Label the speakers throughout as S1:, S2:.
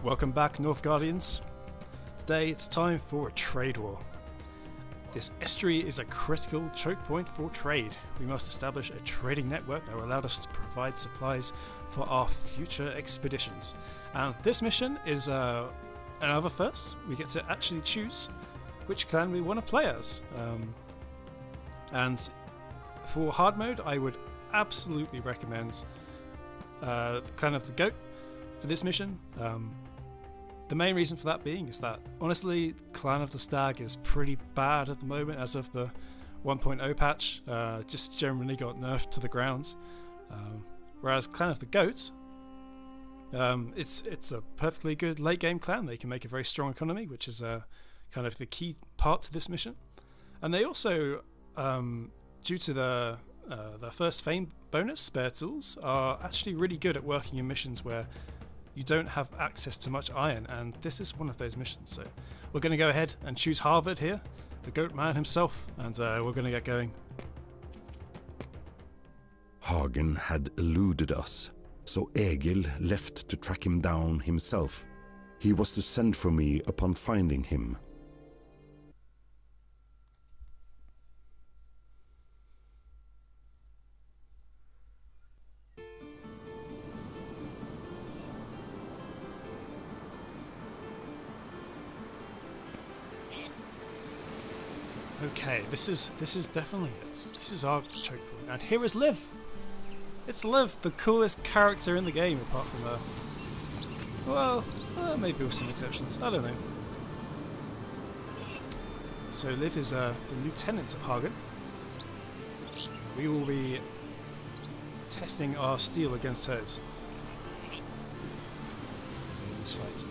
S1: Welcome back, Northgardians. Today it's time for a trade war. This estuary is a critical choke point for trade. We must establish a trading network that will allow us to provide supplies for our future expeditions. And this mission is another first. We get to actually choose which clan we want to play as. And for hard mode, I would absolutely recommend Clan of the Goat for this mission. The main reason for that being is that, honestly, Clan of the Stag is pretty bad at the moment as of the 1.0 patch. Just generally got nerfed to the ground. Whereas Clan of the Goat, it's a perfectly good late game clan. They can make a very strong economy, which is kind of the key part to this mission. And they also, due to the first fame bonus, spare tools are actually really good at working in missions where you don't have access to much iron, and this is one of those missions. So we're going to go ahead and choose Harvard here, the goat man himself, and we're going to get going.
S2: Hagen had eluded us, so Egil left to track him down himself. He was to send for me upon finding him.
S1: Okay, this is definitely it. This is our choke point, and here is Liv. It's Liv, the coolest character in the game, apart from well, maybe with some exceptions. I don't know. So Liv is the lieutenant of Hagen. We will be testing our steel against hers in this fight.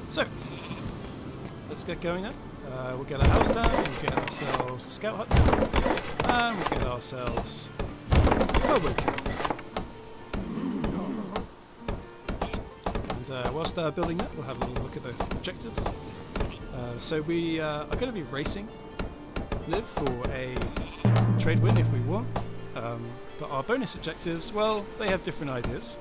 S1: So let's get going now. We'll get a house down, we'll get ourselves a scout hut down, and we'll get ourselves a wood camp. And whilst they're building that, we'll have a little look at the objectives. So we are going to be racing Liv for a trade win if we want, but our bonus objectives, well, they have different ideas.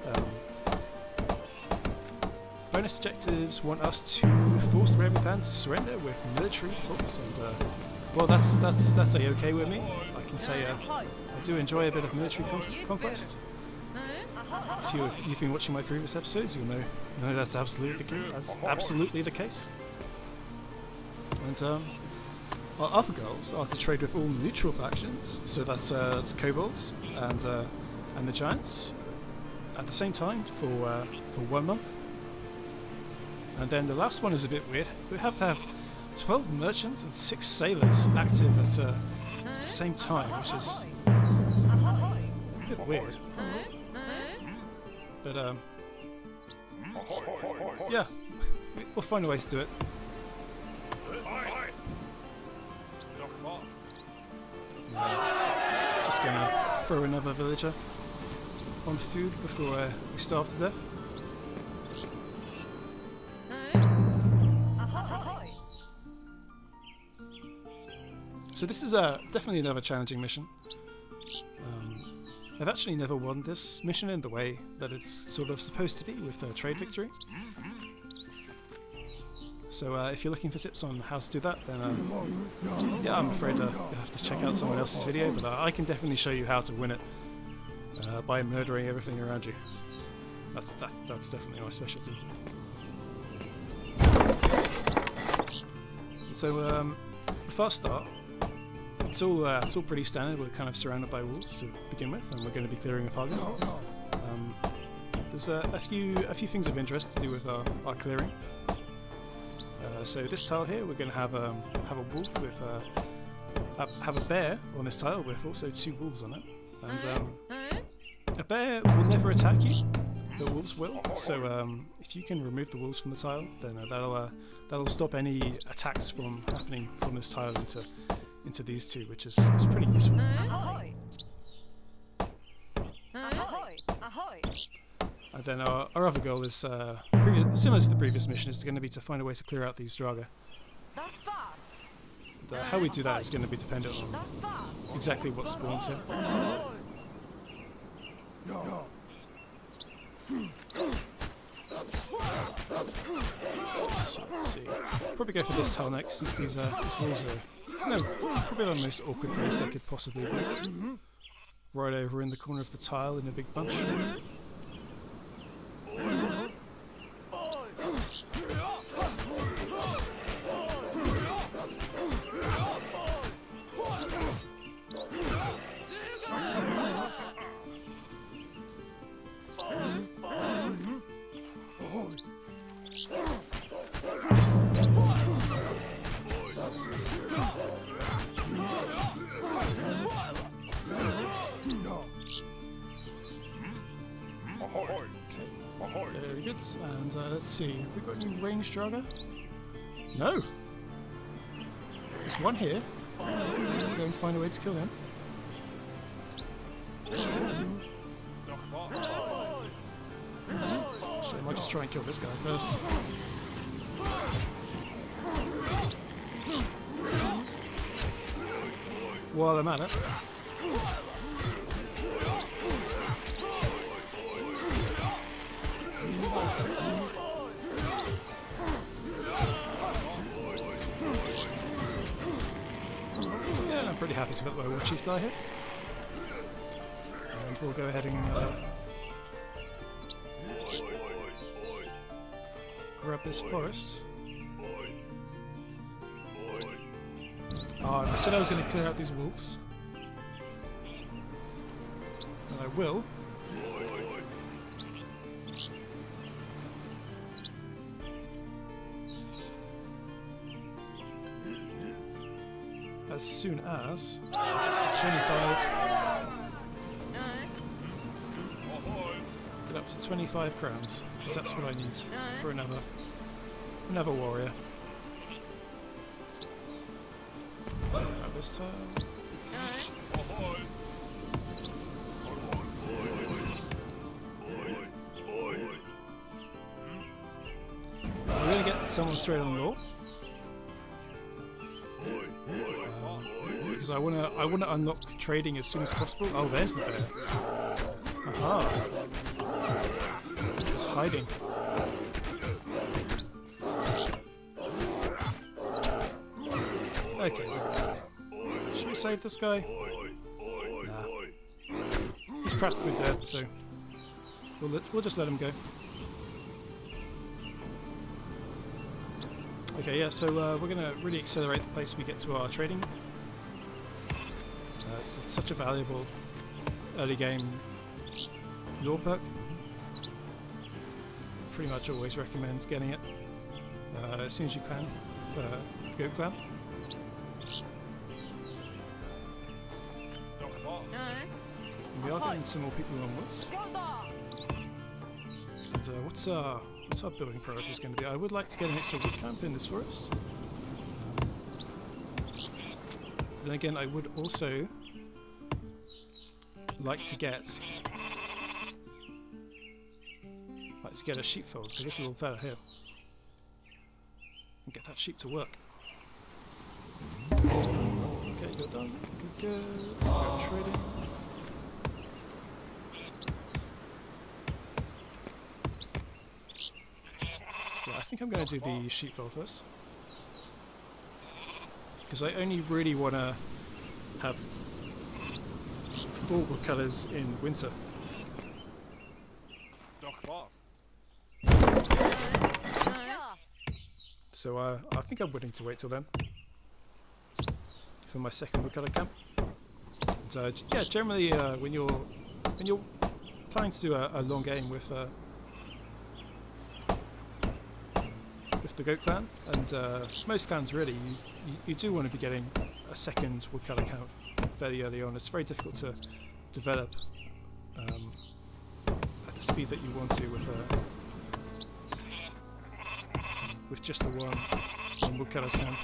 S1: Bonus objectives want us to force the Raven clan to surrender with military force, and well, that's a-okay with me. I can say I do enjoy a bit of military conquest. If you've been watching my previous episodes, you'll know that's absolutely the case. And our other goals are to trade with all neutral factions, so that's kobolds and the giants, at the same time for 1 month. And then the last one is a bit weird. We have to have 12 merchants and 6 sailors active at the same time, which is a bit weird. But yeah, we'll find a way to do it. Just gonna throw another villager on food before we starve to death. So this is definitely another challenging mission. I've actually never won this mission in the way that it's sort of supposed to be with the trade victory. So if you're looking for tips on how to do that, then yeah, I'm afraid you'll have to check out someone else's video, but I can definitely show you how to win it by murdering everything around you. That's definitely my specialty. So before I start, it's all pretty standard. We're kind of surrounded by walls to begin with, and we're going to be clearing with Hagen. There's a few things of interest to do with our clearing. So this tile here, we're going to have a wolf with have a bear on this tile with also 2 wolves on it, and a bear will never attack you, but wolves will. So if you can remove the wolves from the tile, then that'll stop any attacks from happening from this tile into these 2, which is pretty useful. And then our other goal is similar to the previous mission, is going to be to find a way to clear out these Draga. And, how we do that is going to be dependent on exactly what spawns here. Probably go for this tile next, since these walls are no, probably the most awkward place they could possibly be. Right over in the corner of the tile in a big bunch. Very good. And let's see, have we got any ranged Draga? No! There's one here. We'll go and find a way to kill him. So I might just try and kill this guy first. While I'm at it. Yeah, I'm pretty happy to let my War Chief die here. And we'll go ahead and grab this forest. Oh, I said I was going to clear out these wolves. And I will. As soon as it's 25. Get up to 25 crowns, because that's what I need for another warrior. Grab this tile. We're going to get someone straight on the wall. Because I want to unlock trading as soon as possible. Oh, there's the bear. Aha. Just hiding. Okay. Should we save this guy? Nah. He's practically dead, so we'll just let him go. Okay, yeah. So we're gonna really accelerate the pace we get to our trading. It's such a valuable early game lore perk. Pretty much always recommend getting it as soon as you can for the Goat Clan. And we are getting some more people onwards. And what's our building priorities going to be? I would like to get an extra wood camp in this forest. Then again, I would also like to get a sheepfold for this little fella here and get that sheep to work. Okay, you're done. Good. Let's go trading. Yeah, I think I'm going to do the sheepfold first because I only really want to have full colours in winter. So I think I'm willing to wait till then for my second woodcutter camp. So yeah, generally when you're planning to do a long game with the Goat Clan, and most clans really, you do want to be getting a second woodcutter camp fairly early on. It's very difficult to develop at the speed that you want to with just the one woodcutter's camp.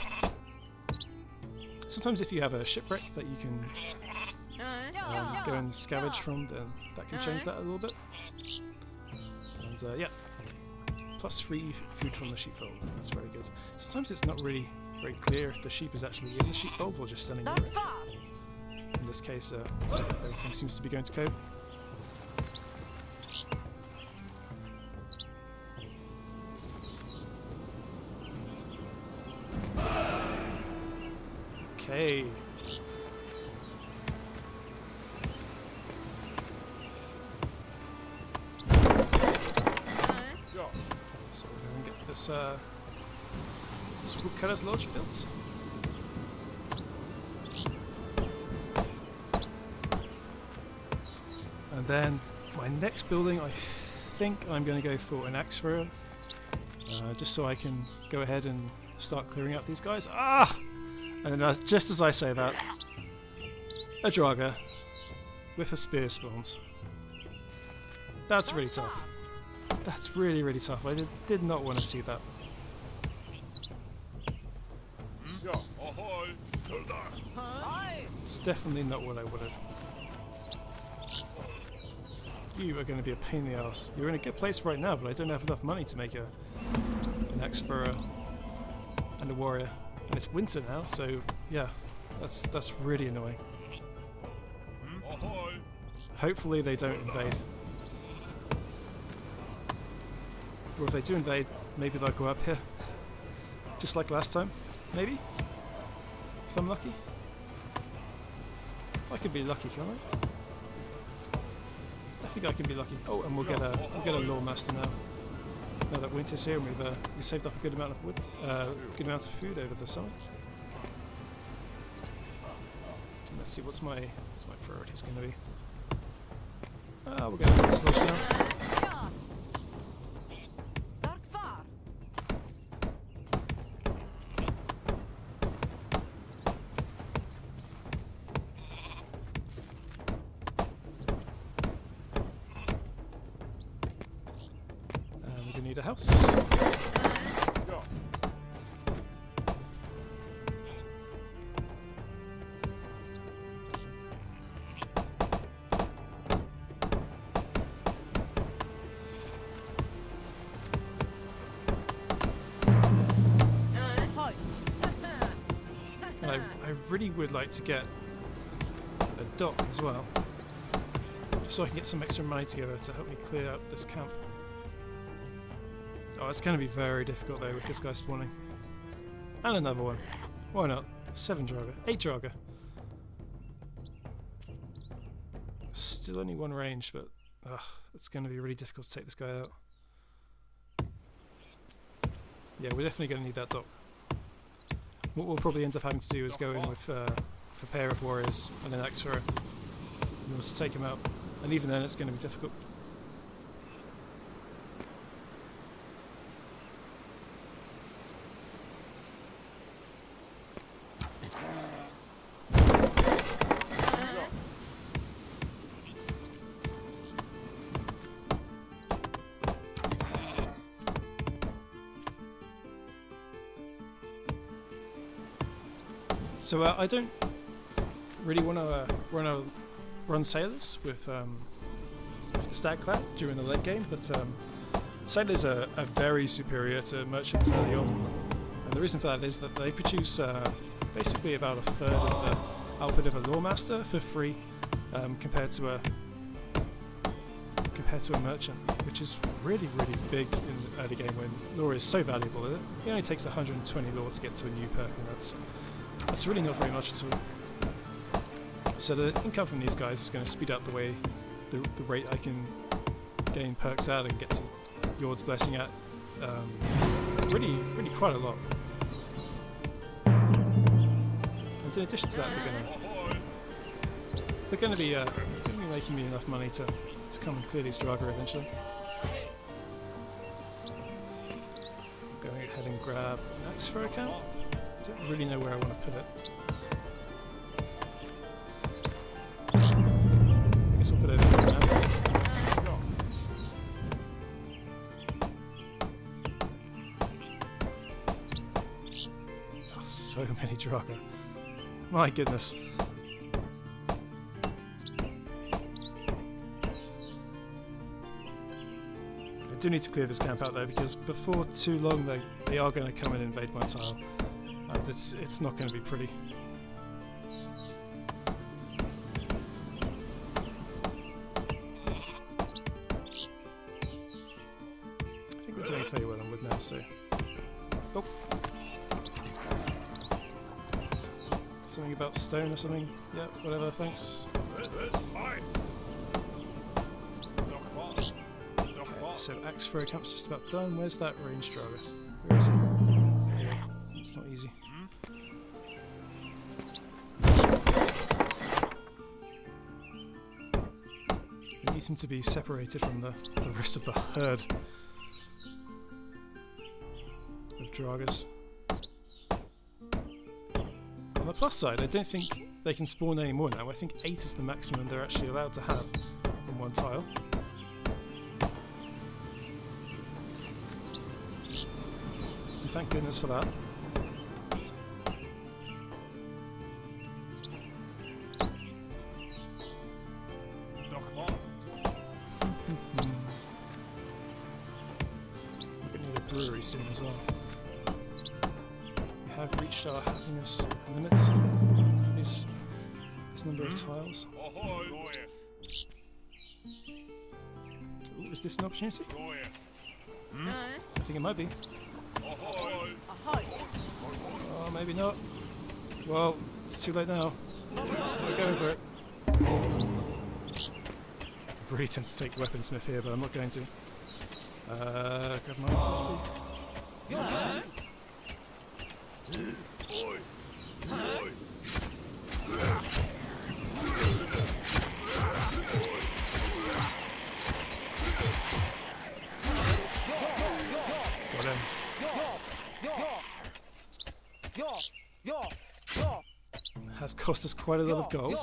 S1: Sometimes if you have a shipwreck that you can go and scavenge from, then that can change that a little bit. And yeah, plus free food from the sheepfold. That's very good. Sometimes it's not really very clear if the sheep is actually in the sheepfold or just standing near it. In this case, everything seems to be going to code. Okay. So we're going to get this woodcutter's lodge built. And then my next building, I think I'm going to go for an axe thrower, just so I can go ahead and start clearing out these guys. Ah! And then just as I say that, a Draga with a spear spawns. That's really tough. That's really, really tough. I did not want to see that. It's definitely not what I would have. You are going to be a pain in the ass. You're in a good place right now, but I don't have enough money to make an axe thrower and a warrior. And it's winter now, so yeah, that's really annoying. Hopefully they don't invade. Or if they do invade, maybe they'll go up here. Just like last time, maybe? If I'm lucky. I could be lucky, can't I? I think I can be lucky. Oh, and we'll get a law master now. Now that winter's here, and we saved up a good amount of wood, good amount of food over the summer. And let's see what's my priorities going to be. We're going to this lodge now. Need a house. I really would like to get a dock as well, just so I can get some extra money together to help me clear out this camp. Oh, it's going to be very difficult though with this guy spawning. And another one. Why not? 7 Draga. 8 Draga. Still only one range, but it's going to be really difficult to take this guy out. Yeah, we're definitely going to need that dock. What we'll probably end up having to do is go in with a pair of warriors and an axe thrower in order to take him out. And even then it's going to be difficult. So I don't really want to run sailors with the stat cloud during the late game, but sailors are very superior to merchants early on, and the reason for that is that they produce basically about a third of the output of a lawmaster for free, compared to a merchant, which is really big in the early game when lore is so valuable. It only takes 120 lore to get to a new perk, and that's really not very much at all. So the income from these guys is going to speed up the rate I can gain perks out and get to Yord's Blessing at really quite a lot. And in addition to that, they're going to be making me enough money to come and clear these Draga eventually. I'm going ahead and grab an axe for account. Don't really know where I want to put it. I guess I'll put it over there now. Oh, so many Draga. My goodness. I do need to clear this camp out though, because before too long they are going to come and invade my tile. And it's not going to be pretty. I think we're doing fairly well on wood now, so... Oh! Something about stone or something. Yeah, whatever, thanks. Okay, so axe throw camp's just about done. Where's that range driver? Where is he? There you go. It's not easy. We need him to be separated from the rest of the herd of Dragas. On the plus side, I don't think they can spawn any more now. I think 8 is the maximum they're actually allowed to have on one tile. So thank goodness for that. We're going to need a brewery soon as well. We have reached our happiness limits for this number of tiles. Ooh, is this an opportunity? I think it might be. Oh, maybe not. Well, it's too late now. We're going for it. I'm really tempted to take weaponsmith here, but I'm not going to. Grab my property. Got him. Has cost us quite a lot of gold.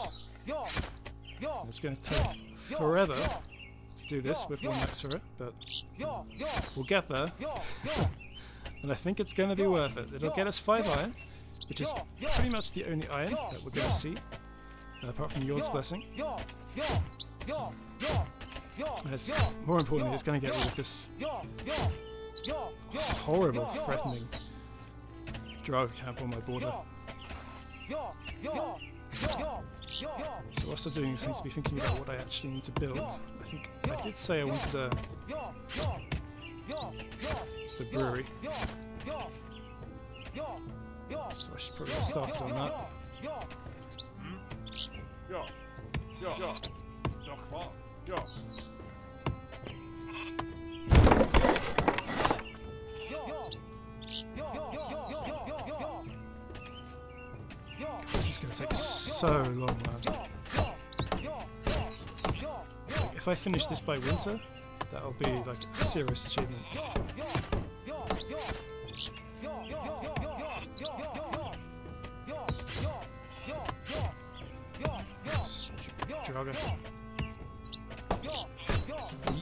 S1: And it's going to take forever to do this with one max for it, but we'll get there. And I think it's going to be worth it. It'll get us 5 iron, which is pretty much the only iron that we're going to see, apart from Yord's blessing. And it's, more importantly, it's going to get rid of this horrible, threatening Draga camp on my border. So whilst I'm doing this, I need to be thinking about what I actually need to build. I think I did say I wanted a brewery, so I should probably get started on that. This is going to take so long, man. If I finish this by winter, that'll be like a serious achievement. Draga.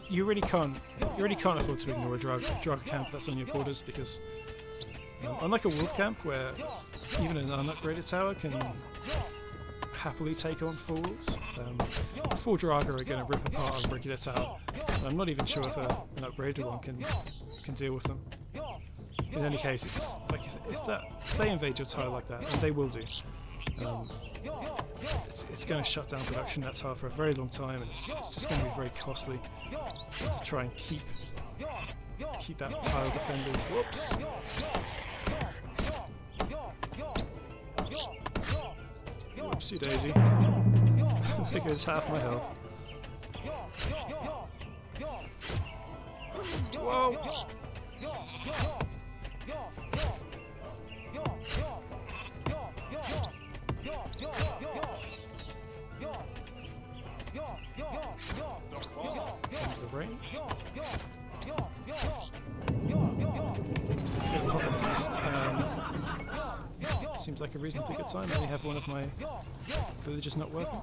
S1: You really can't afford to ignore a Draga camp that's on your borders, because unlike a wolf camp where even an unupgraded tower can happily take on fools, full Draga are going to rip apart a regular tower, and I'm not even sure if an upgraded one can deal with them. In any case, it's like if they invade your tile like that, and they will do, it's going to shut down production of that tile for a very long time, and it's just going to be very costly to try and keep that tile defenders. Whoops. Whoopsie daisy. There goes half my health. Whoa! Comes the rain. Get pop a fist. Seems like a reasonably good time. I only have one of my villagers not working.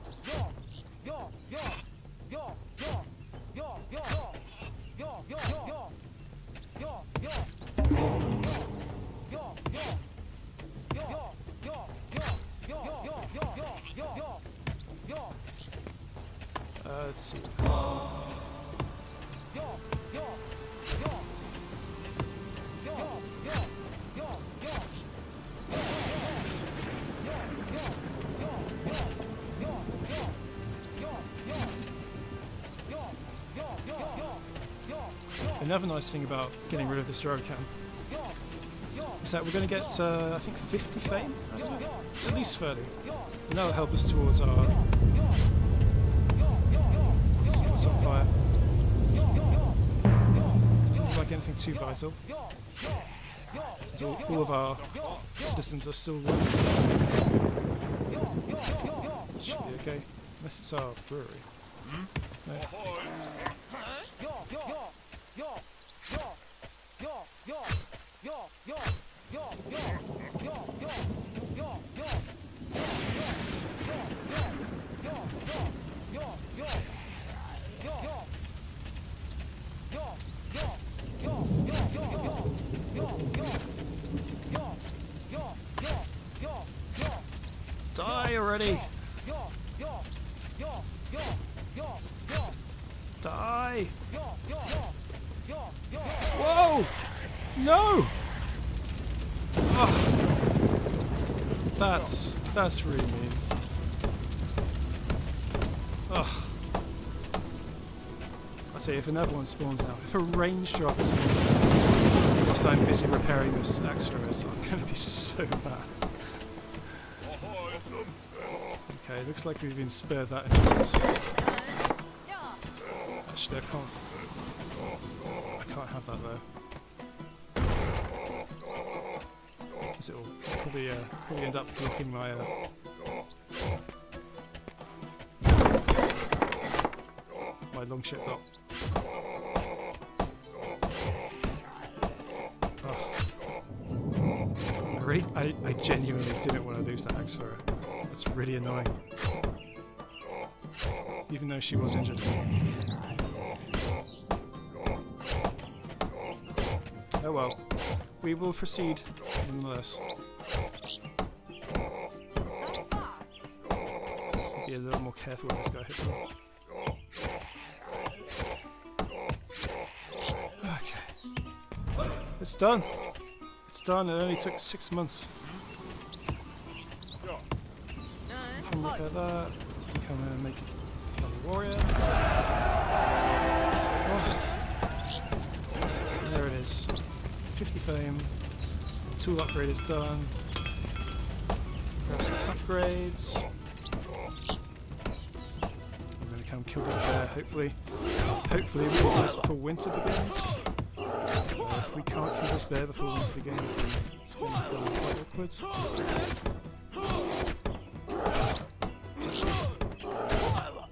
S1: Let's see. Another nice thing about getting rid of this Draga camp So we're going to get, I think, 50 fame out of it. It's at least 30. And that'll help us towards our... What's on fire? Doesn't look like anything too vital. Since all of our citizens are still working. Should be okay. Unless it's our brewery. No. Die already! Die! Whoa! No! Oh. That's really mean. Oh. I tell you, if another one spawns now, if a range dropper spawns now, whilst I'm busy repairing this axe furnace, I'm gonna be so mad. Okay, looks like we've been spared that injustice. Actually, I can't have that though. Because it'll probably end up blocking my my long ship dock. I genuinely didn't want to lose that axe for her. That's really annoying. Even though she was injured. Oh well. We will proceed nonetheless. Be a little more careful with this guy, hopefully. Okay. It's done. It's done. It only took 6 months. Come look at that. Come and make another warrior. Oh. There it is. 50 fame. Tool upgrade is done. Grab some upgrades. I'm going to come kill this bear, hopefully. Hopefully we can do this before winter begins. If we can't kill this bear before winter begins, then it's going to be quite awkward.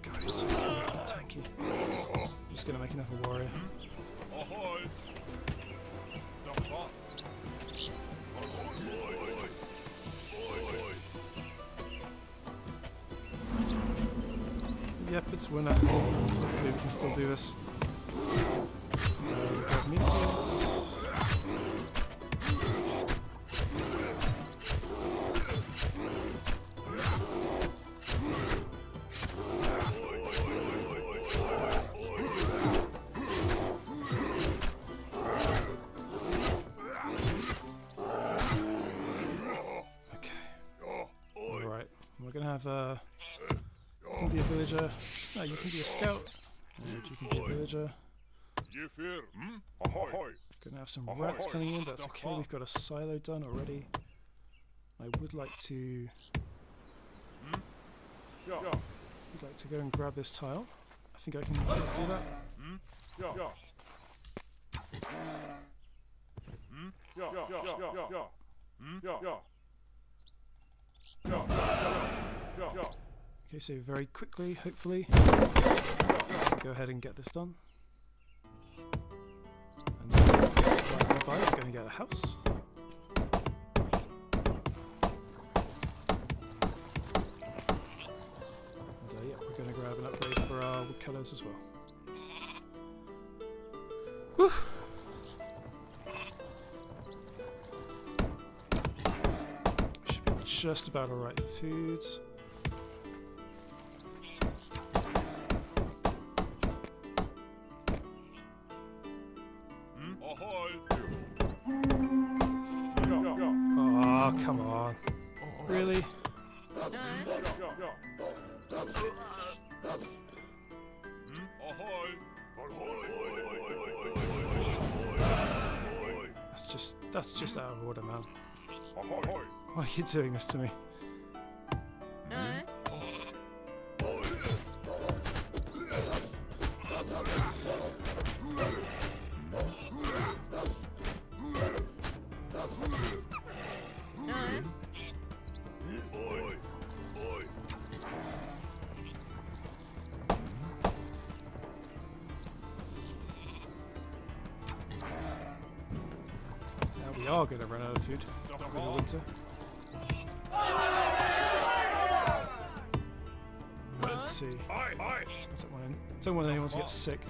S1: God, he's so cool and tanky. I'm just going to make another warrior. Yep, it's winter. Hopefully we can still do this. Grab meters. Okay. Alright, we're gonna have you can be a villager. No, you can be a scout. And you can be a villager. Gonna have some rats coming in, but that's okay. We've got a silo done already. I would like to go and grab this tile. I think I can do that. Okay, so very quickly, hopefully, go ahead and get this done. And right nearby, we're going to get a house. And yeah, we're going to grab an upgrade for our woodcutters as well. Whew. Should be just about alright for foods. Oh, come on. Really? That's just That's just out of order, man. Why are you doing this to me? We are going to run out of food for the winter. Let's see. Don't want anyone to get sick.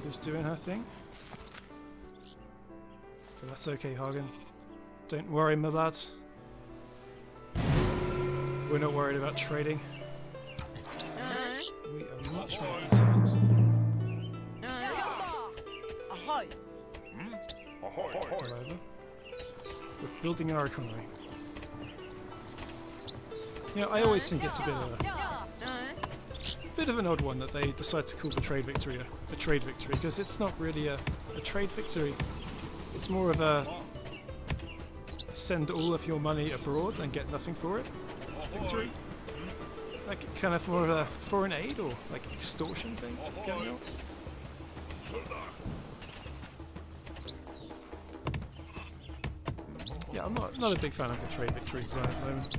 S1: Just doing her thing. But that's okay, Hagen. Don't worry, my lads. We're not worried about trading. We are much more concerned. With building our economy. You know, I always think it's a bit of an odd one that they decide to call the trade victory a trade victory, because it's not really a trade victory. It's more of a send all of your money abroad and get nothing for it victory. Like kind of more of a foreign aid or like extortion thing going on. Yeah, I'm not a big fan of the trade victory design at the moment.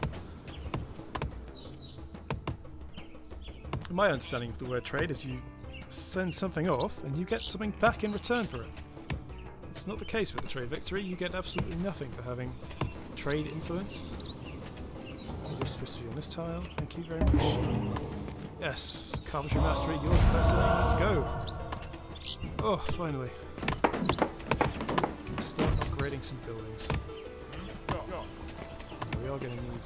S1: My understanding of the word trade is you send something off and you get something back in return for it. It's not the case with the trade victory. You get absolutely nothing for having trade influence. You're supposed to be on this tile. Thank you very much. Yes, carpentry mastery, yours personally. Let's go. Oh, finally. Can start upgrading some buildings. We are going to need.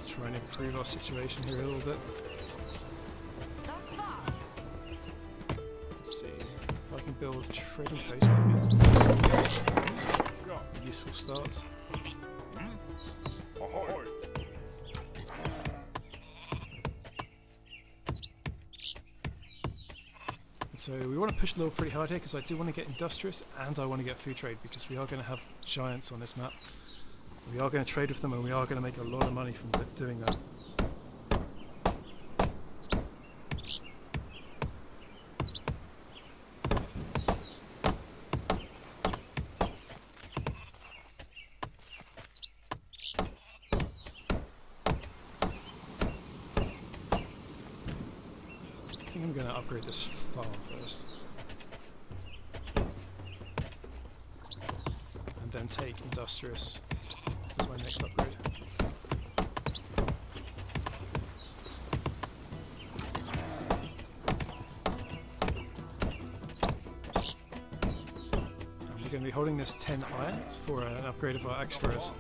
S1: Try and improve our situation here a little bit. Let's see if I can build a trading post. That'd be a useful start. So we want to push a little pretty hard here because I do want to get industrious and I want to get food trade because we are going to have giants on this map. We are going to trade with them and we are going to make a lot of money from doing that. I think I'm going to upgrade this farm first. And then take industrious as my next upgrade. And we're going to be holding this 10 iron for an upgrade of our axe throwers,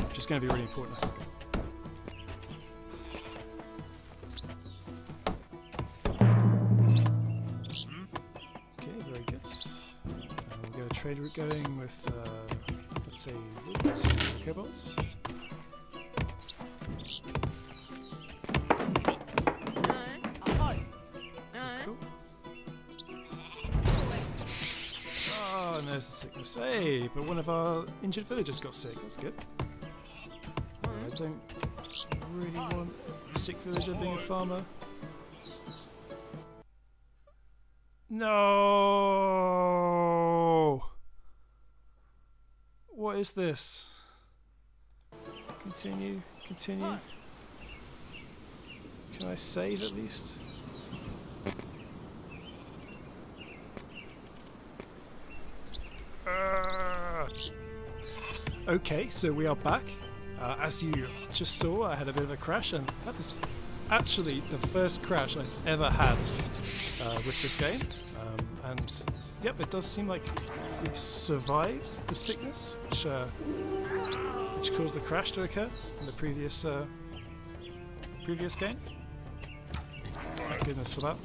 S1: which is going to be really important, I think. Trade route going with, let's say, woods, kobolds. Cool. Oh, and there's the sickness. Hey, but one of our injured villagers got sick. That's good. I don't really want a sick villager being a farmer. No. What is this? Continue, continue. Can I save at least? Okay, so we are back. As you just saw, I had a bit of a crash, and that was actually the first crash I've ever had with this game. And yep, it does seem like we've survived the sickness, which caused the crash to occur in the previous game. Thank goodness for that.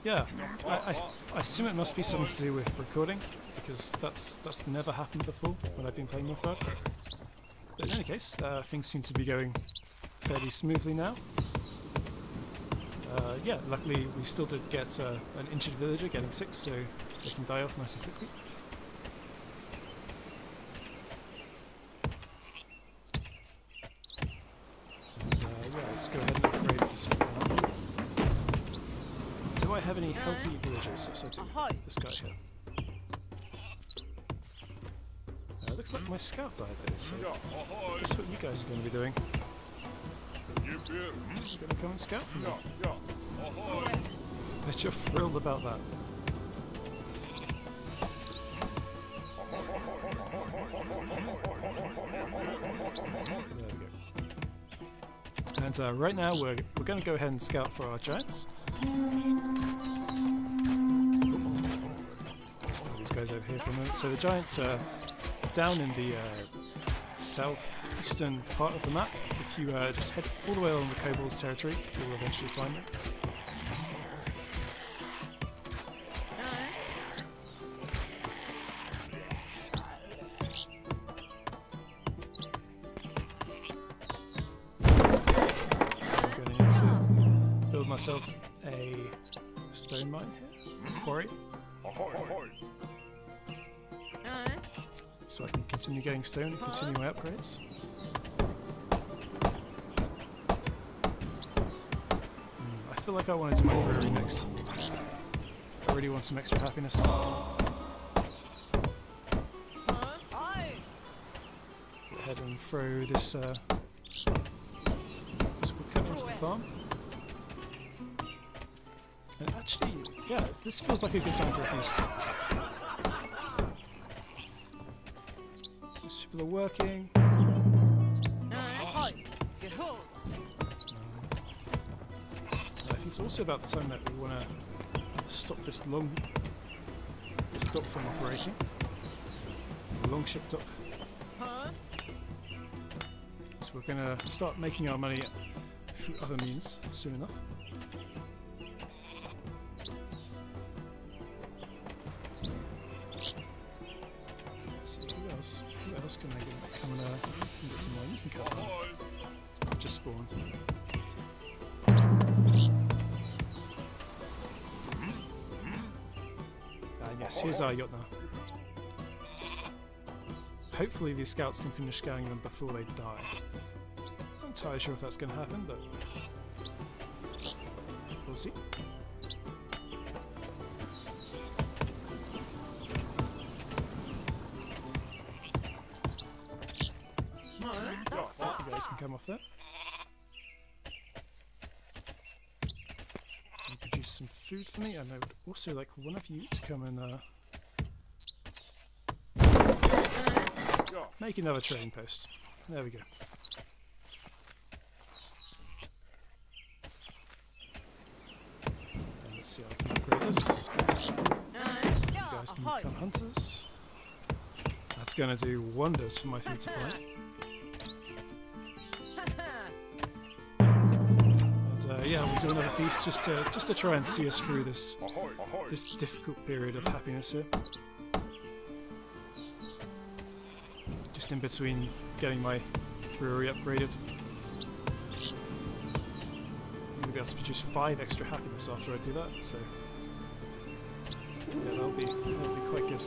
S1: Yeah, I assume it must be something to do with recording, because that's never happened before when I've been playing Northgard. But in any case, things seem to be going fairly smoothly now. Yeah, luckily we still did get an injured villager getting sick, so they can die off nice and quickly. And, yeah, let's go ahead and upgrade this farm. Do I have any healthy villagers? Yes, I do. This guy here. Looks like my scout died though, so guess what you guys are going to be doing? You're going to come and scout for me. Bet you're thrilled about that. There we go. And right now we're going to go ahead and scout for our giants. Let's put these guys over here for a moment. So the giants are down in the southeastern part of the map. If you just head all the way along the kobolds territory, you'll eventually find them. I'm going to need to build myself a stone mine here, a quarry. So I can continue getting stone and continue my upgrades. I feel like I want to do my brewery next. I really want some extra happiness. Go ahead and throw this woodcut into the farm. And actually, yeah, this feels like a good time for a feast. People are working. I think it's also about the time that we want to stop this dock from operating. The longship dock. So we're going to start making our money through other means soon enough. Who else can I get? Come and get some more. You can cut that. Just spawned. Yes, here's our yacht now. Hopefully these scouts can finish scanning them before they die. Not entirely sure if that's going to happen, but we'll see. You guys can come off there. And produce some food for me, and I would also like one of you to come and make another trading post. There we go. And let's see how I can upgrade this. You guys can become hunters. That's going to do wonders for my food supply. Yeah, we'll do another feast just to try and see us through this difficult period of happiness here. Just in between getting my brewery upgraded. I'll be able to produce 5 extra happiness after I do that, so yeah, that'll be quite good.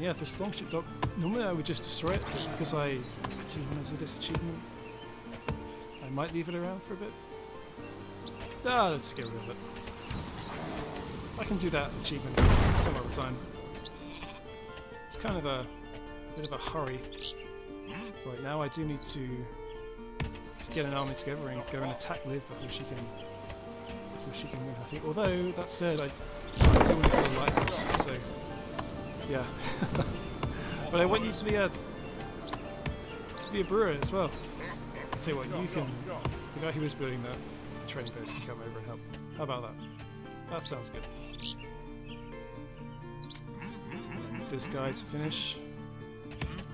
S1: Yeah, this longship dock, normally I would just destroy it, but because I do want to do this achievement, I might leave it around for a bit. Let's get rid of it. I can do that achievement some other time. It's kind of a bit of a hurry right now. I do need to get an army together and go and attack Liv before before she can move her feet. Although, that said, I do want to build a lighthouse, so yeah. But I want you to be a brewer as well. I'll tell you what, you can, the guy who was building the training post can come over and help. How about that? That sounds good. This guy to finish.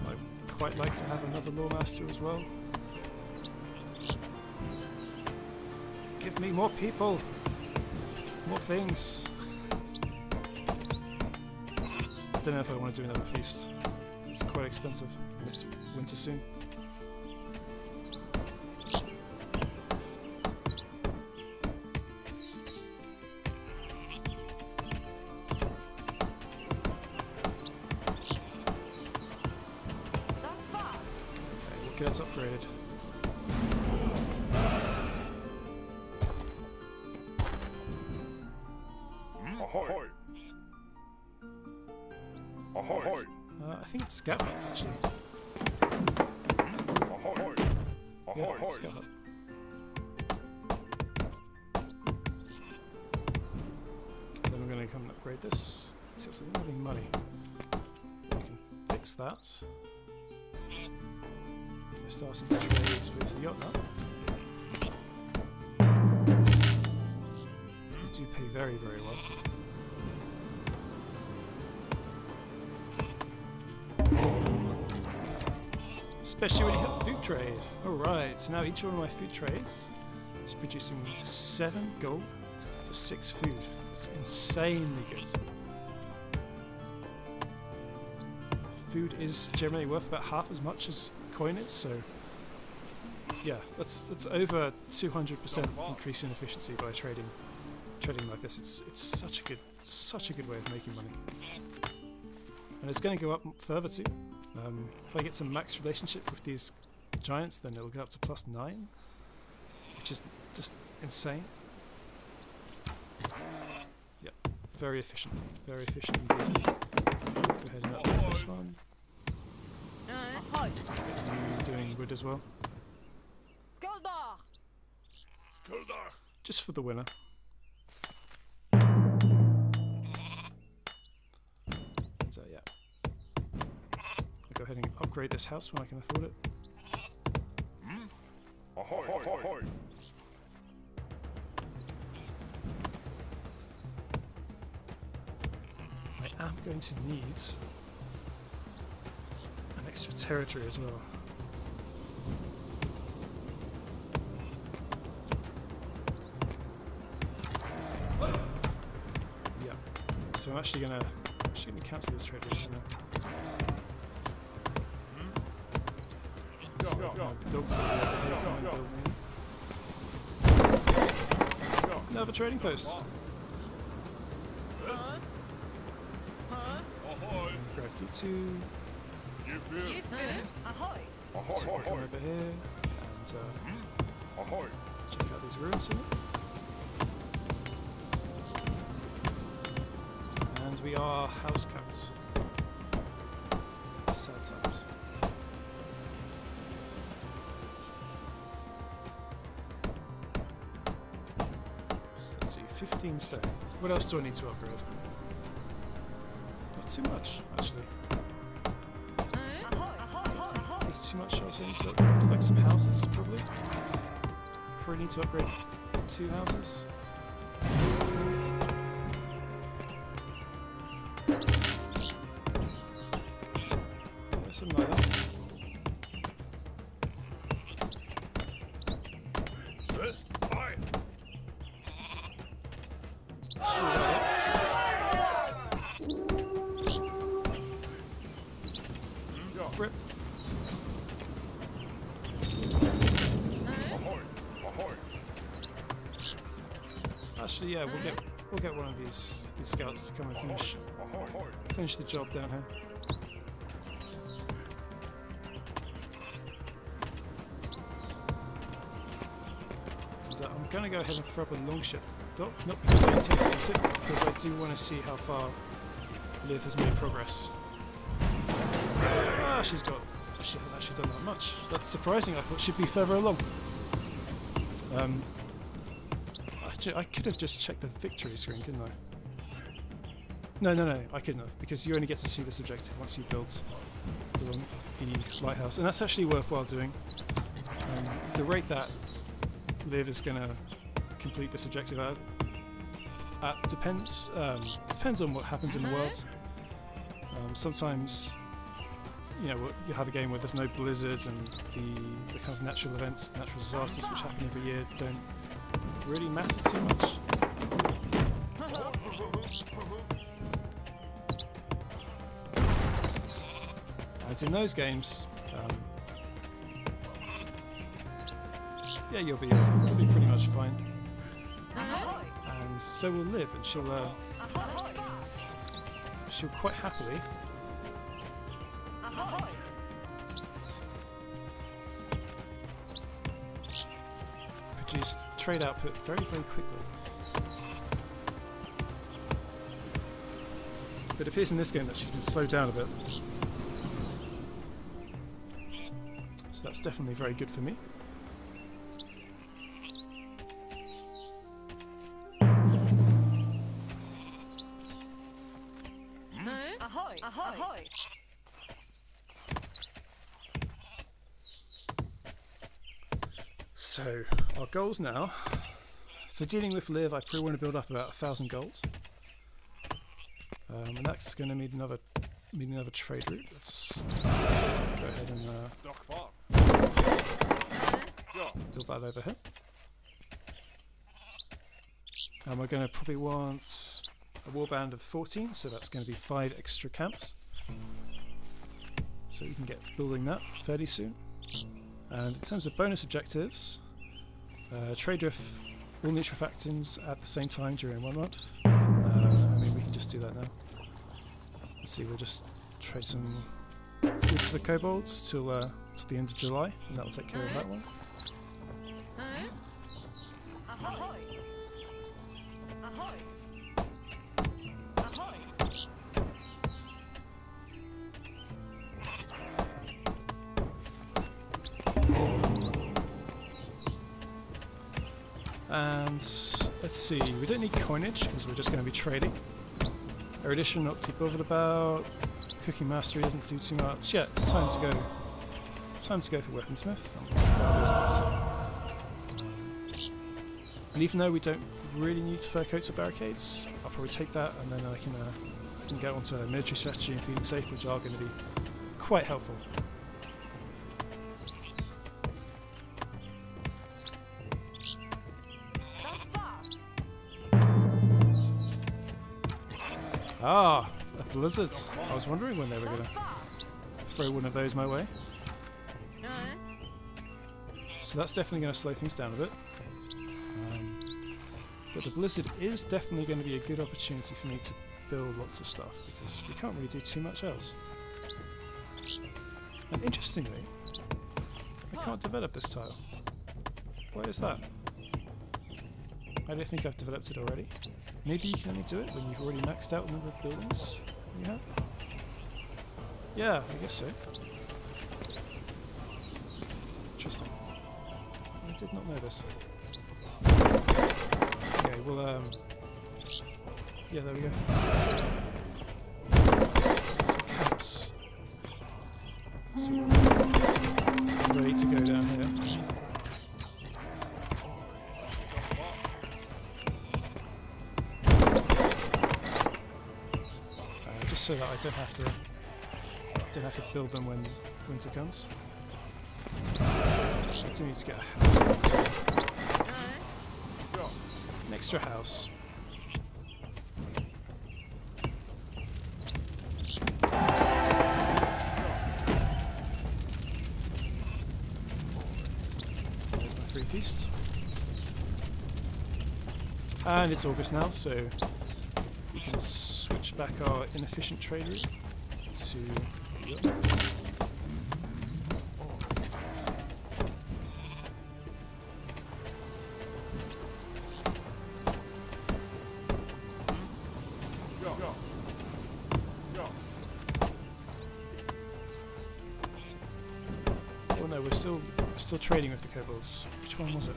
S1: I'd quite like to have another lawmaster as well. Give me more people! More things! I don't know if I want to do another feast. It's quite expensive. It's winter soon. Okay, it's upgraded.
S3: Ahoy! Ahoy!
S1: I think it's Scout Hut, actually.
S3: Ahoy!
S1: Yeah,
S3: Ahoy!
S1: Scout Hut. Then we're going to come and upgrade this. Except I don't have any money. We can fix that. We're starting to trade with the yacht now. We do pay very, very well. Especially when you have food trade. Alright, so now each one of my food trades is producing 7 gold for 6 food. It's insanely good. Food is generally worth about half as much as coin is, so yeah, that's over 200% increase in efficiency by trading like this. It's such a good way of making money, and it's going to go up further too. If I get to max relationship with these giants, then it'll go up to +9, which is just insane. Yep, very efficient indeed. Go ahead and upgrade this one. Doing wood as well. Just for the winner. So yeah. I'll go ahead and upgrade this house when I can afford it.
S3: Ahoy! Ahoy!
S1: I am going to need an extra territory as well. Yeah. So I'm actually gonna cancel this trade race for now. So my dogs will be over here and build me. Another trading post. Grab you two.
S3: Ahoy!
S1: So we come over here and
S3: Ahoy!
S1: check out these ruins here. And we are house capped. Sad times. So let's see, 15 stone. What else do I need to upgrade? Not too much, actually. It's too much, I was saying, so like some houses, probably. Probably need to upgrade 2 houses. Yeah, something like that. Rip. Actually, yeah, we'll get one of these scouts to come and finish the job down here. And I'm gonna go ahead and throw up a longship dock, not because I intend to use it, because I do want to see how far Liv has made progress. Ah, she has actually done that much. That's surprising. I thought she'd be further along. I Actually, I could have just checked the victory screen, couldn't I? No, I couldn't have, because you only get to see this objective once you build the lighthouse, and that's actually worthwhile doing. The rate that Liv is going to complete this objective at depends on what happens in the world. Sometimes, you know, you have a game where there's no blizzards and the kind of natural events, natural disasters which happen every year don't really matter too much. And in those games, yeah, you'll be pretty much fine. And so will Liv, and she'll quite happily produce trade output very, very quickly. But it appears in this game that she's been slowed down a bit. So that's definitely very good for me.
S4: Ahoy!
S1: So, our goals now. For dealing with Liv, I probably want to build up about 1,000 gold. And that's going to need another trade route. Let's go ahead and build that over here. And we're going to probably want a warband of 14, so that's going to be 5 extra camps. So we can get building that fairly soon. And in terms of bonus objectives, trade with all neutrofactins at the same time during 1 month. I mean, we can just do that now. Let's see, we'll just trade some goods to the kobolds till the end of July, and that'll take care of that one. And let's see, we don't need coinage because we're just going to be trading. Erudition, not too bothered about. Cooking mastery doesn't do too much. Yeah, it's time to go. Time to go for weaponsmith. And even though we don't really need fur coats or barricades, I'll probably take that, and then I can get onto military strategy and feeling safe, which are going to be quite helpful. Ah, a blizzard. I was wondering when they were going to throw one of those my way. So that's definitely going to slow things down a bit. But the blizzard is definitely going to be a good opportunity for me to build lots of stuff, because we can't really do too much else. And interestingly, I can't develop this tile. Why is that? I don't think I've developed it already. Maybe you can only do it when you've already maxed out the number of buildings you have? Yeah, I guess so. Interesting. I did not know this. Okay, well, yeah, there we go. Some camps. So we're ready to go down here. So that I don't have to build them when winter comes. I do need to get a house. An extra house. There's my free feast. And it's August now, so we can switch back our inefficient trade route to Europe. Oh no, we're still trading with the kobolds. Which one was it?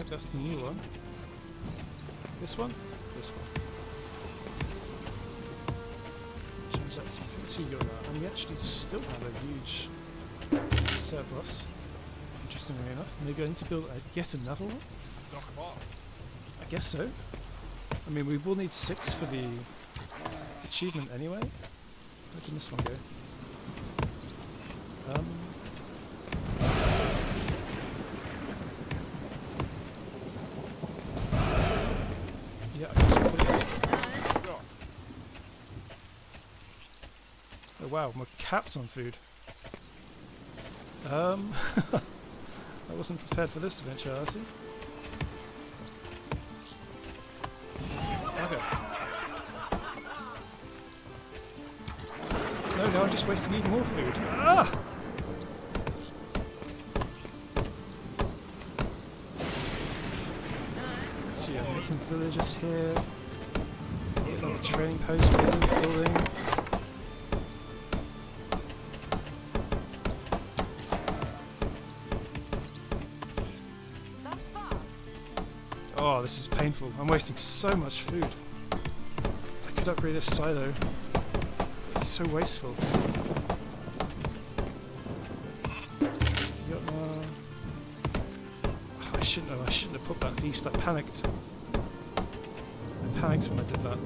S1: that's the new one. This one? This one. Change that to 40 euro, and we actually still have a huge surplus. Interestingly enough, maybe I need to build yet another one? I guess so. I mean, we will need 6 for the achievement anyway. Where can this one go? Yeah, I guess we'll put it in. Oh wow, we're capped on food. I wasn't prepared for this eventuality. Okay. No, I'm just wasting even more food. Ah! Let's see, I've made some villagers here. Got a training post building. Oh, this is painful. I'm wasting so much food. I could upgrade this silo. It's so wasteful. I shouldn't have put that feast. I panicked. I panicked when I did that.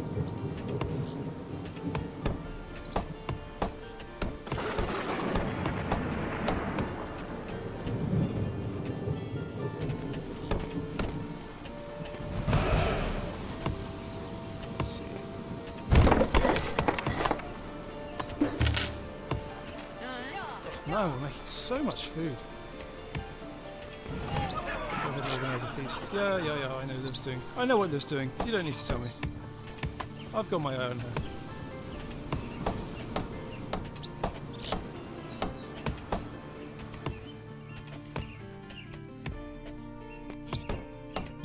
S1: Let's see. Man, we're making so much food. Organize a feast. Yeah, I know Liv's doing. I know what Liv's doing. You don't need to tell me. I've got my eye on her.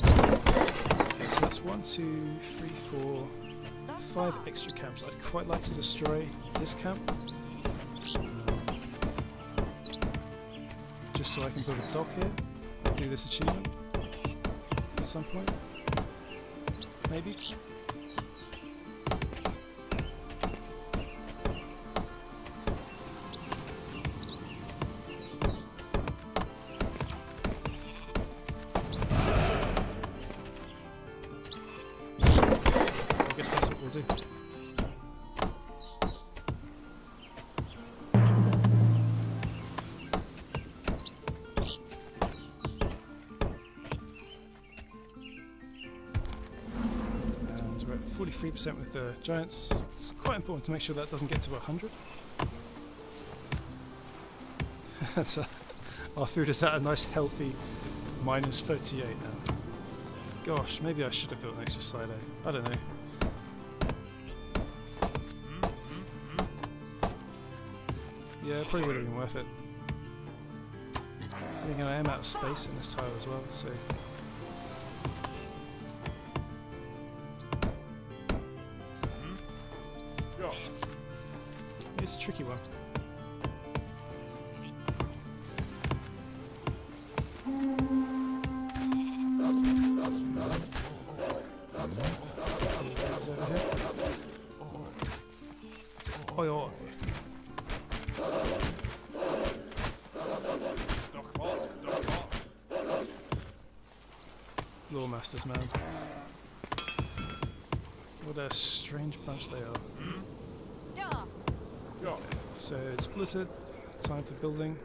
S1: Okay, so that's 1, 2, 3, 4, 5 extra camps. I'd quite like to destroy this camp. Just so I can build a dock here. Do this achievement at some point, maybe. I guess that's what we'll do. We're at 43% with the giants. It's quite important to make sure that doesn't get to 100. Our food is at a nice healthy minus 38 now. Gosh, maybe I should have built an extra silo. I don't know. Yeah, it probably would have been worth it. I think I am out of space in this tile as well, so... It's a tricky one. Oi. Law Masters, man. What a strange bunch they are. So it's Blizzard, time for building.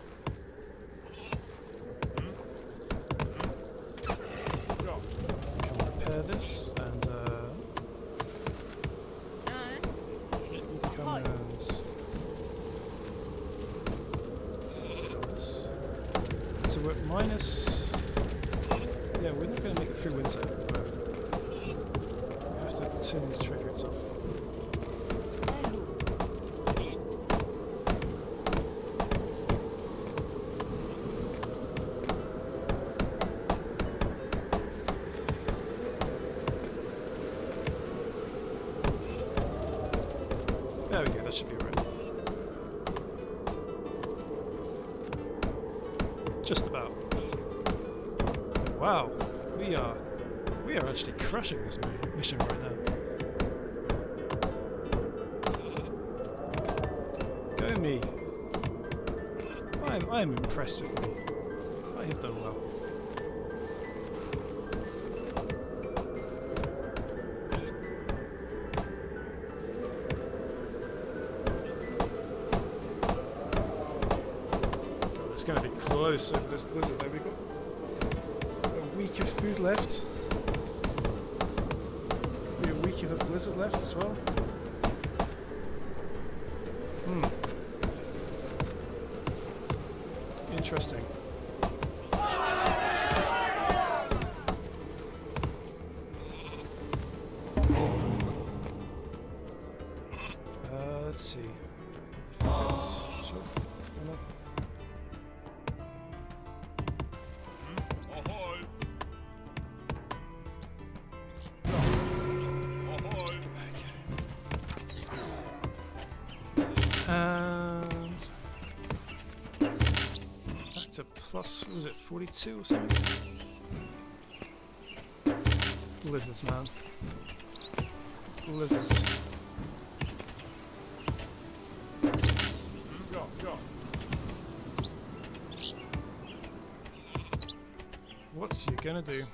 S1: Can repair this and it will become this. So we're at minus. Yeah, we're not going to make it through winter. We have to turn these trade routes off. There we go, that should be right. Just about. Wow, we We are actually crushing this mission right now. Go me. I am impressed with me. I have done well. God, it's going to be close over this blizzard. There we go. A week of food left. Be a week of a blizzard left as well. Interesting. Let's see. Focus. Sure. Why not?
S3: Ahoy! Ahoy!
S1: And back to plus, what was it, 42 or something? Lizards, man. Lizards.
S3: Go, go!
S1: What's you gonna do?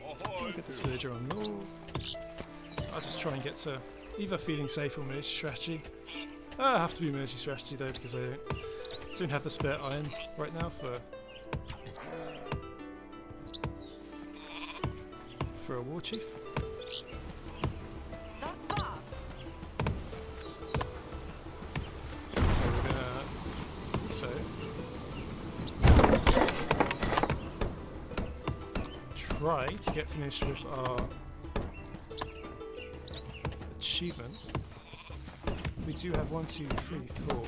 S3: Ahoy!
S1: Look at this villager on low. I'll just try and get to either feeling safe or military strategy. I have to be military strategy though because I don't have the spare iron right now for a war chief. So we're gonna try to get finished with our achievement. We do have 1, 2, 3, 4,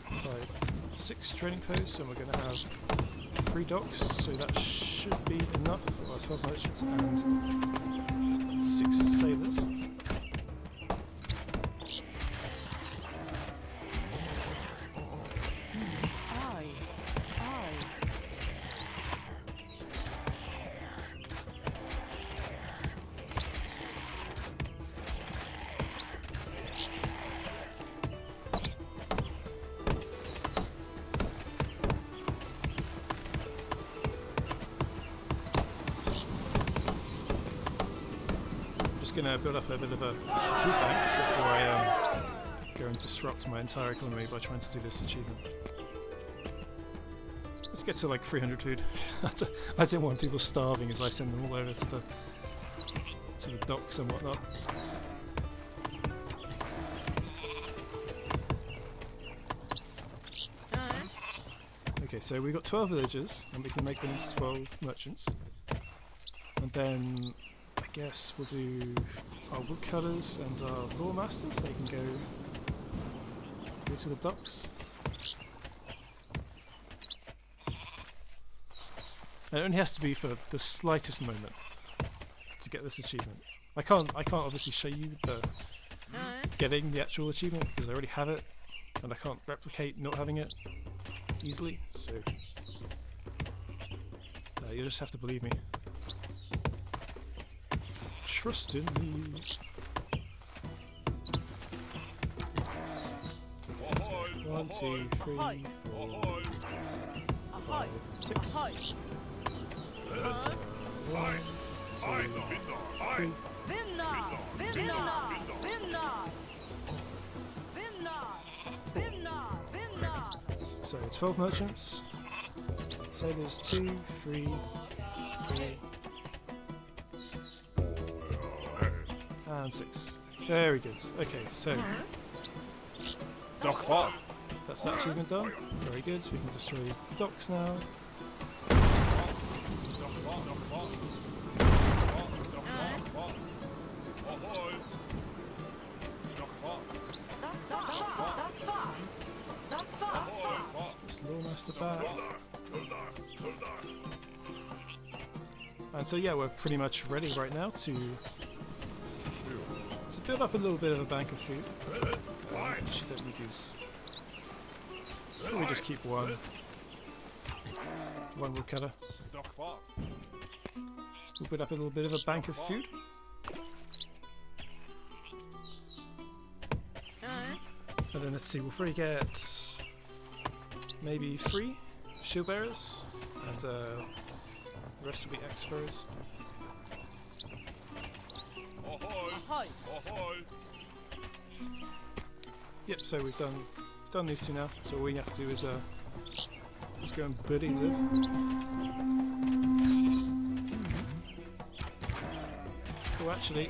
S1: 5, 6 training posts, and we're going to have 3 docks, so that should be enough for our 12 merchants and 6 sailors. Going to build up a bit of a food bank before I go and disrupt my entire economy by trying to do this achievement. Let's get to like 300 food. I don't want people starving as I send them all over to the docks and whatnot. Okay, so we've got 12 villagers and we can make them into 12 merchants. And then I guess we'll do our woodcutters and our law masters. They can go to the docks. And it only has to be for the slightest moment to get this achievement. I can't obviously show you the getting the actual achievement because I already have it, and I can't replicate not having it easily. So you'll just have to believe me. Trust in me. Okay, 1, 2, 3, 4, 5, 6. 1, 2, 3. So 12 merchants. Sailors 2, 3, 4. And 6. Very good. Okay, so
S3: Dock 5!
S1: that's that achievement done. Very good. So we can destroy these docks now. Just Lawmaster back. And so yeah, we're pretty much ready right now to build up a little bit of a bank of food. Actually don't need these. Probably just keep one. one woodcutter. We'll put up a little bit of a bank of food. And then let's see, we'll probably get maybe 3 shield bearers, and the rest will be axe throwers. Yep, so we've done these two now. So all we have to do is let's go and buddy live. Oh, actually,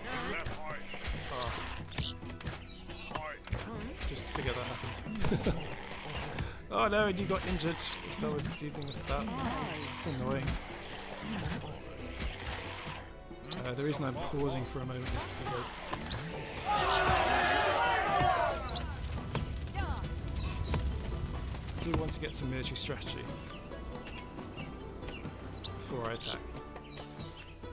S1: just figure that happened. Oh no, and you got injured. So I was dealing with that. It's annoying. The reason I'm pausing for a moment is because I do want to get some military strategy before I attack.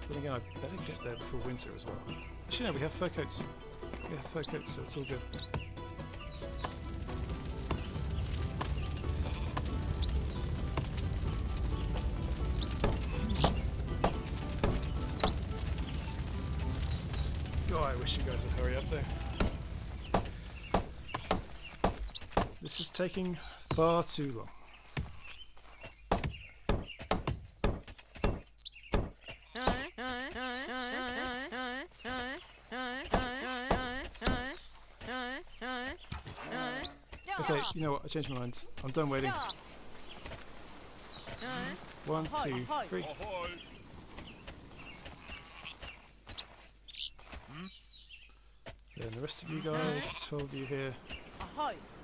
S1: But again, I better get there before winter as well. Actually no, we have fur coats. We have fur coats, so it's all good. God, I wish you guys would hurry up there. This is taking far too long. Okay, you know what? I changed my mind. I'm done waiting. 1, 2, 3. Then the rest of you guys, there's 12 of you here,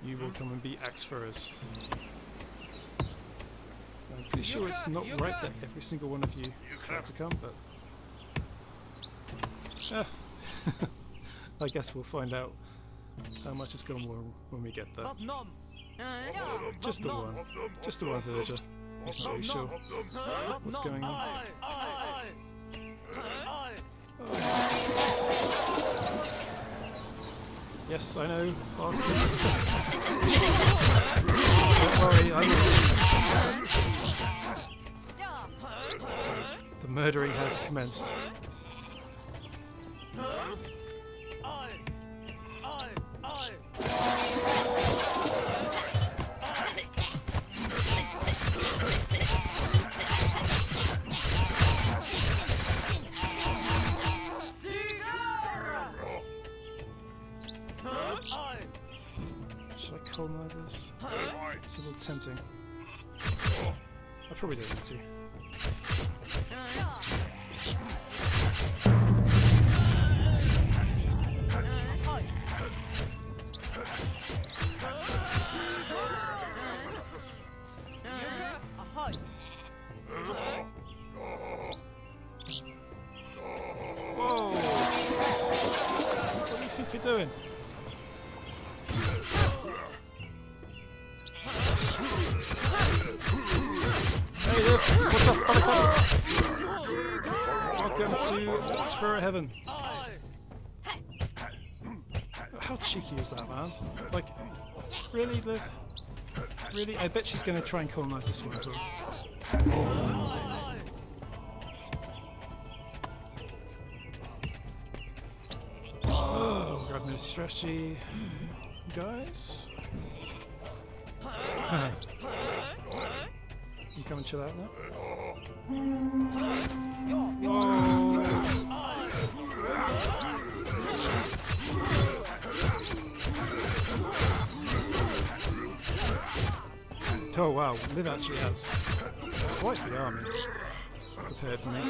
S1: you will come and be axe throwers. I'm pretty sure it's not right that every single one of you had to come, but I guess we'll find out how much it's gone when we get there. Just the one villager. He's not really sure what's going on. Yes, I know. Don't worry, I will. The murdering has commenced. Should I colonize this? It's a little tempting. I probably don't need to. Whoa! What do you think you're doing? Hey, look! What's up, buttercup? Welcome to Let's Throw Heaven. How cheeky is that, man? Like, really, Liv? Really? I bet she's going to try and colonize this one as well. Oh, grab military strategy. Guys? You come and chill out now? Oh wow, Liv actually has quite the army prepared for me.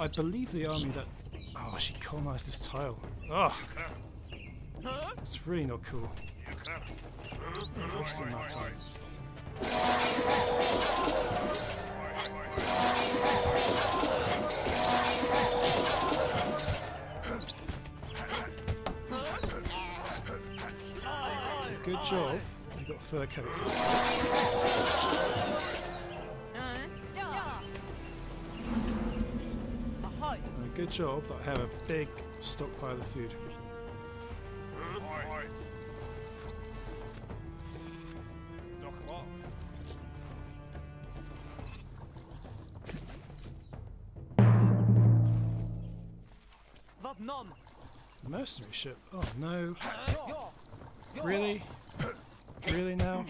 S1: I believe the army that... Oh, she colonized this tile. Oh, it's really not cool. I'm wasting my time. good job. They got fur coats, I suppose. And a good job that I have a big stockpile of food. Mercenary ship? Oh no. Really? Really now?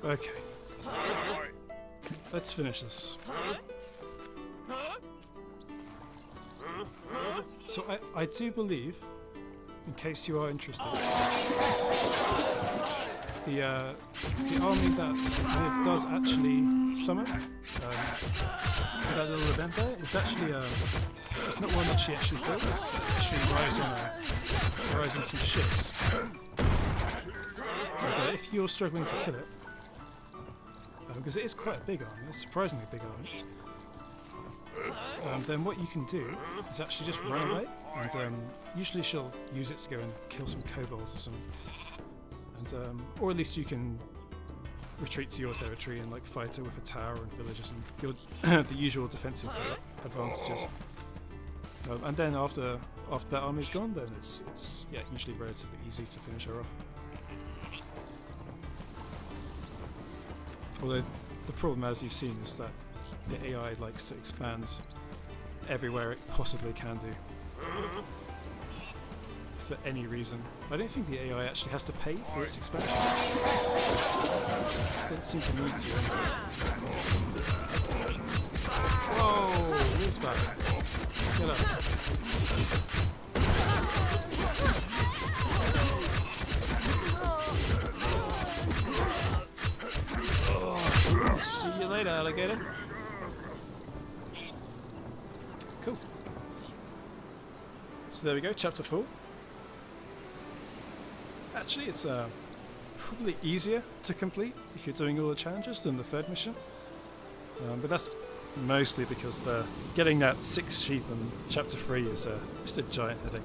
S1: Okay. Let's finish this. So I do believe, in case you are interested, the army that Liv does actually summon, that little event there, it's actually it's not one that she actually built. It actually arrives on some ships. And if you're struggling to kill it, because it is quite a big army, it's a surprisingly big army, then what you can do is actually just run away, and usually she'll use it to go and kill some kobolds or something, and or at least you can retreat to your territory and like fight her with a tower and villages and your the usual defensive advantages. And then after that army's gone, then it's yeah, usually relatively easy to finish her off. Although the problem, as you've seen, is that the AI likes to expand everywhere it possibly can do. For any reason. I don't think the AI actually has to pay for its expansion. It doesn't seem to need to anyway. Whoa! Where's back? Get up. See you later, alligator. Cool. So there we go, chapter 4. Actually, it's probably easier to complete if you're doing all the challenges than the third mission. But that's mostly because getting that 6 sheep in chapter 3 is just a giant headache.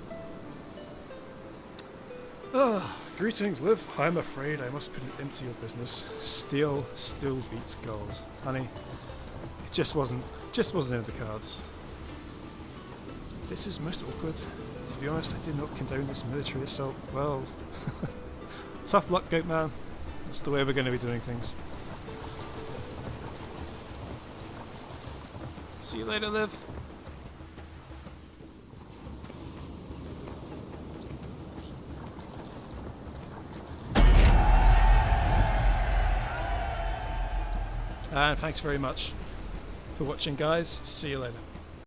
S1: Greetings, Liv. I'm afraid I must put an end to your business. Steel still beats gold. Honey, it just wasn't in the cards. This is most awkward. To be honest, I did not condone this military assault. Well, tough luck, goat man. That's the way we're going to be doing things. See you later, Liv. And thanks very much for watching, guys. See you later.